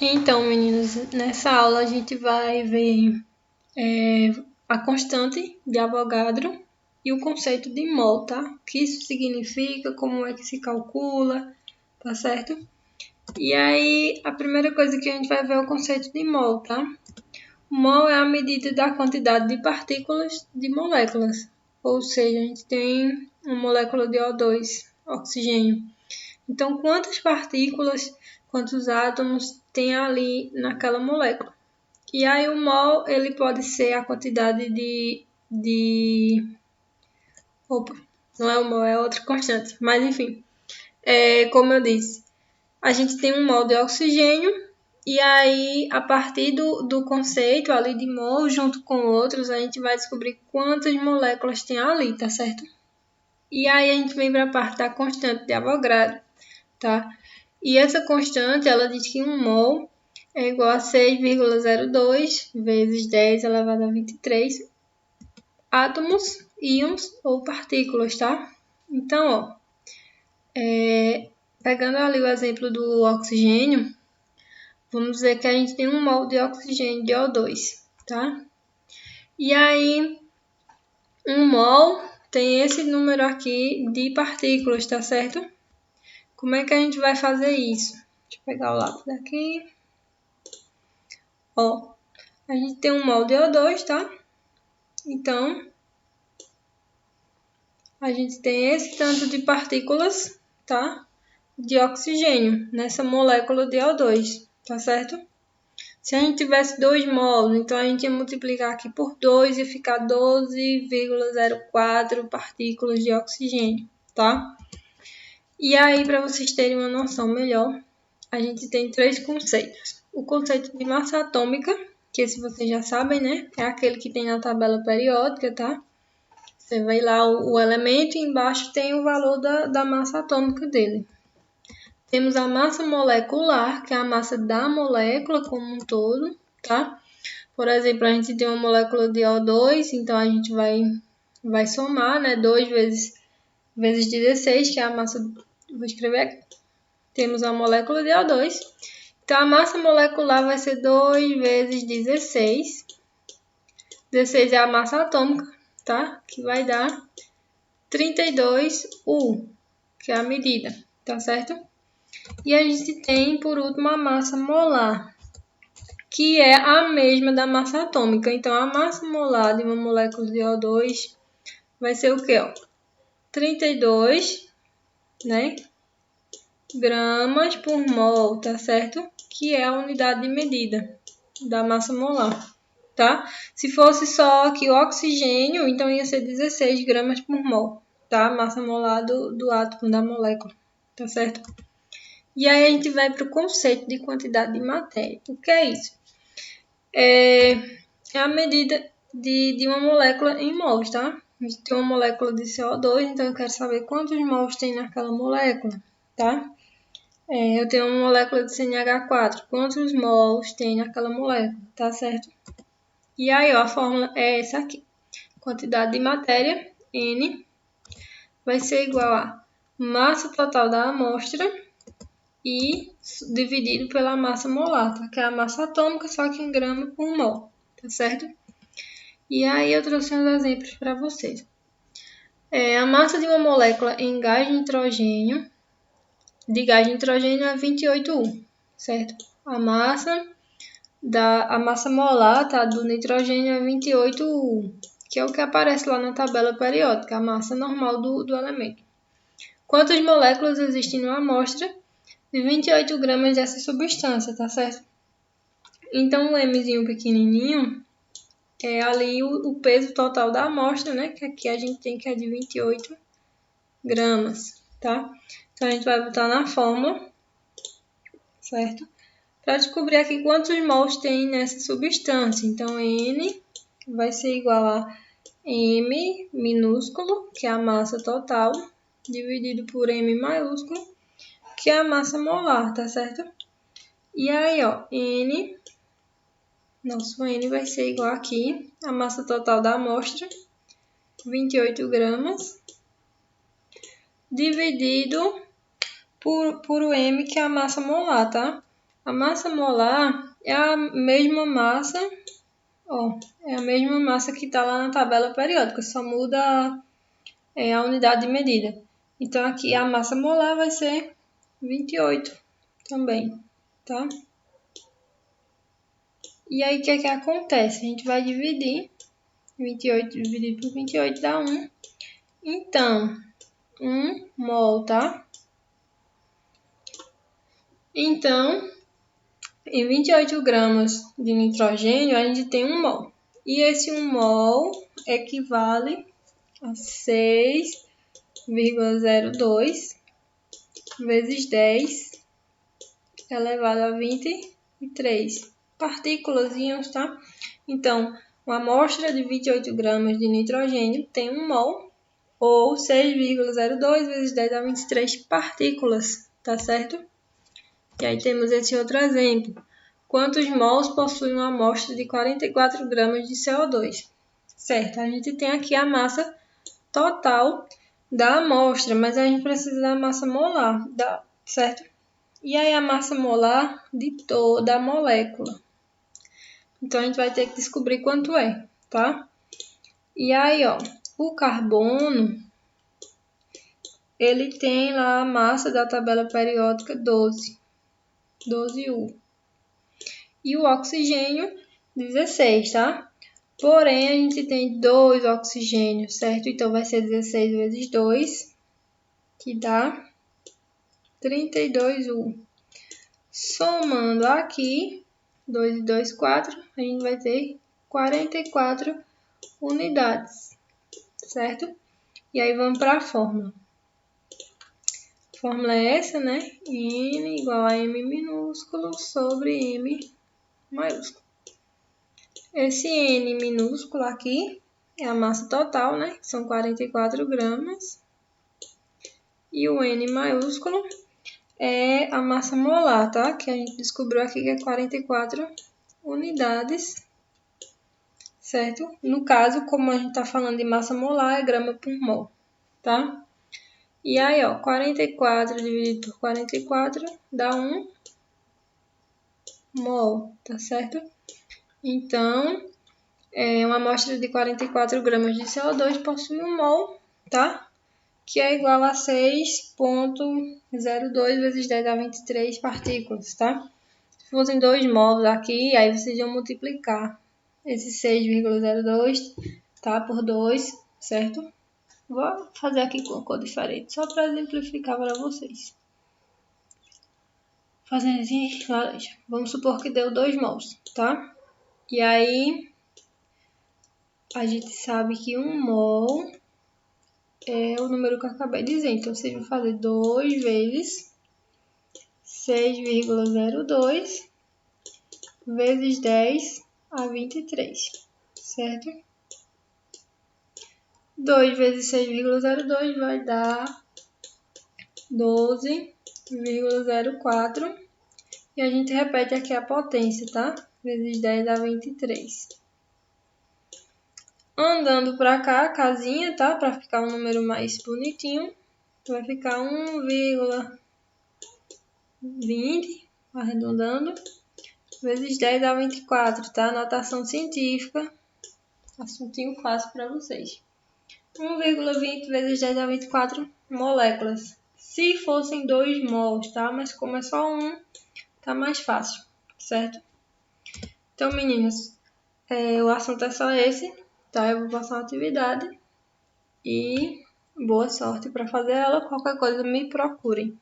Então, meninos, nessa aula a gente vai ver a constante de Avogadro e o conceito de mol, tá? O que isso significa, como é que se calcula, tá certo? E aí, a primeira coisa que a gente vai ver é o conceito de mol, tá? O mol é a medida da quantidade de partículas de moléculas. Ou seja, a gente tem uma molécula de O2, oxigênio. Então, quantas partículas, quantos átomos tem ali naquela molécula? E aí o mol, ele pode ser a quantidade Opa, não é o mol, é outra constante. Mas enfim, como eu disse, a gente tem um mol de oxigênio e aí, a partir do conceito ali de mol, junto com outros, a gente vai descobrir quantas moléculas tem ali, tá certo? E aí a gente vem para a parte da constante de Avogadro, tá? E essa constante, ela diz que um mol é igual a 6,02 vezes 10 elevado a 23 átomos, íons ou partículas, tá? Então, ó, pegando ali o exemplo do oxigênio, vamos dizer que a gente tem um mol de oxigênio de O2, tá? E aí, um mol tem esse número aqui de partículas, tá certo? Como é que a gente vai fazer isso? Deixa eu pegar o lápis aqui. Ó, a gente tem um mol de O2, tá? Então, a gente tem esse tanto de partículas, tá? De oxigênio nessa molécula de O2, tá certo? Se a gente tivesse 2 mols, então a gente ia multiplicar aqui por 2 e ficar 12,04 partículas de oxigênio, tá? E aí, para vocês terem uma noção melhor, a gente tem 3 conceitos. O conceito de massa atômica, que esse vocês já sabem, né? É aquele que tem na tabela periódica, tá? Você vai lá o elemento e embaixo tem o valor da massa atômica dele. Temos a massa molecular, que é a massa da molécula como um todo, tá? Por exemplo, a gente tem uma molécula de O2, então a gente vai somar, né? 2 vezes 16, que é a massa... Vou escrever aqui. Temos a molécula de O2. Então, a massa molecular vai ser 2 vezes 16. 16 é a massa atômica, tá? Que vai dar 32U, que é a medida, tá certo? E a gente tem, por último, a massa molar, que é a mesma da massa atômica. Então, a massa molar de uma molécula de O2 vai ser o quê? 32, né? Gramas por mol, tá certo? Que é a unidade de medida da massa molar, tá? Se fosse só aqui o oxigênio, então ia ser 16 gramas por mol, tá? Massa molar do átomo, da molécula, tá certo? E aí a gente vai para o conceito de quantidade de matéria. O que é isso? É a medida de uma molécula em mols, tá? A gente tem uma molécula de CO2, então eu quero saber quantos mols tem naquela molécula, tá? Eu tenho uma molécula de CNH4, quantos mols tem naquela molécula, tá certo? E aí, ó, a fórmula é essa aqui. Quantidade de matéria, N, vai ser igual a massa total da amostra e dividido pela massa molar, tá? Que é a massa atômica, só que em grama por mol, tá certo? E aí eu trouxe uns exemplos para vocês. A massa de uma molécula em gás de nitrogênio, é 28U, certo? A massa molar, tá, do nitrogênio é 28U, que é o que aparece lá na tabela periódica, a massa normal do elemento. Quantas moléculas existem numa amostra de 28 gramas dessa substância, tá certo? Então, o Mzinho pequenininho é ali o peso total da amostra, né? Que aqui a gente tem que é de 28 gramas, tá? Então, a gente vai botar na fórmula, certo? Para descobrir aqui quantos mols tem nessa substância. Então, N vai ser igual a M minúsculo, que é a massa total, dividido por M maiúsculo, que é a massa molar, tá certo? E aí, ó, nosso N vai ser igual aqui, a massa total da amostra, 28 gramas, dividido por o M, que é a massa molar, tá? A massa molar é a mesma massa, ó, é a mesma massa que está lá na tabela periódica, só muda a unidade de medida. Então, aqui a massa molar vai ser 28 também, tá? E aí, o que é que acontece? A gente vai dividir 28 dividido por 28 dá 1. Então, 1 mol, tá? Então, em 28 gramas de nitrogênio, a gente tem 1 mol. E esse 1 mol equivale a 6,02 vezes 10 elevado a 23 partículas, tá? Então, uma amostra de 28 gramas de nitrogênio tem 1 mol, ou 6,02 vezes 10 a 23 partículas, tá certo? E aí temos esse outro exemplo. Quantos mols possui uma amostra de 44 gramas de CO2? Certo, a gente tem aqui a massa total da amostra, mas a gente precisa da massa molar, certo? E aí a massa molar de toda a molécula. Então, a gente vai ter que descobrir quanto é, tá? E aí, ó, o carbono, ele tem lá a massa da tabela periódica 12U. E o oxigênio, 16, tá? Porém, a gente tem 2 oxigênios, certo? Então, vai ser 16 vezes 2, que dá 32U. Somando aqui, 2 e 2, 4, a gente vai ter 44 unidades, certo? E aí, vamos para a fórmula. A fórmula é essa, né? N igual a M minúsculo sobre M maiúsculo. Esse N minúsculo aqui é a massa total, né? São 44 gramas. E o N maiúsculo é a massa molar, tá? Que a gente descobriu aqui que é 44 unidades, certo? No caso, como a gente está falando de massa molar, é grama por mol, tá? E aí, ó, 44 dividido por 44 dá 1 mol, tá certo? Então, uma amostra de 44 gramas de CO2 possui 1 mol, tá? Que é igual a 6,02 vezes 10 a 23 partículas, tá? Se fossem 2 mols aqui, aí vocês iam multiplicar esse 6,02, tá? Por 2, certo? Vou fazer aqui com cor diferente, só para exemplificar para vocês. Fazendo assim, laranja. Vamos supor que deu 2 mols, tá? E aí, a gente sabe que 1 mol é o número que eu acabei de dizer. Então, vocês vão fazer 2 vezes 6,02 vezes 10 a 23, certo? 2 vezes 6,02 vai dar 12,04. E a gente repete aqui a potência, tá? Vezes 10 a 23. Andando para cá, a casinha, tá? Para ficar um número mais bonitinho, vai ficar 1,20, arredondando, vezes 10 a 24, tá? Notação científica, assuntinho fácil para vocês. 1,20 vezes 10 a 24 moléculas. Se fossem 2 mols, tá? Mas como é só 1, tá mais fácil, certo? Então, meninos, o assunto é só esse, tá? Eu vou passar uma atividade e boa sorte para fazer ela. Qualquer coisa, me procurem.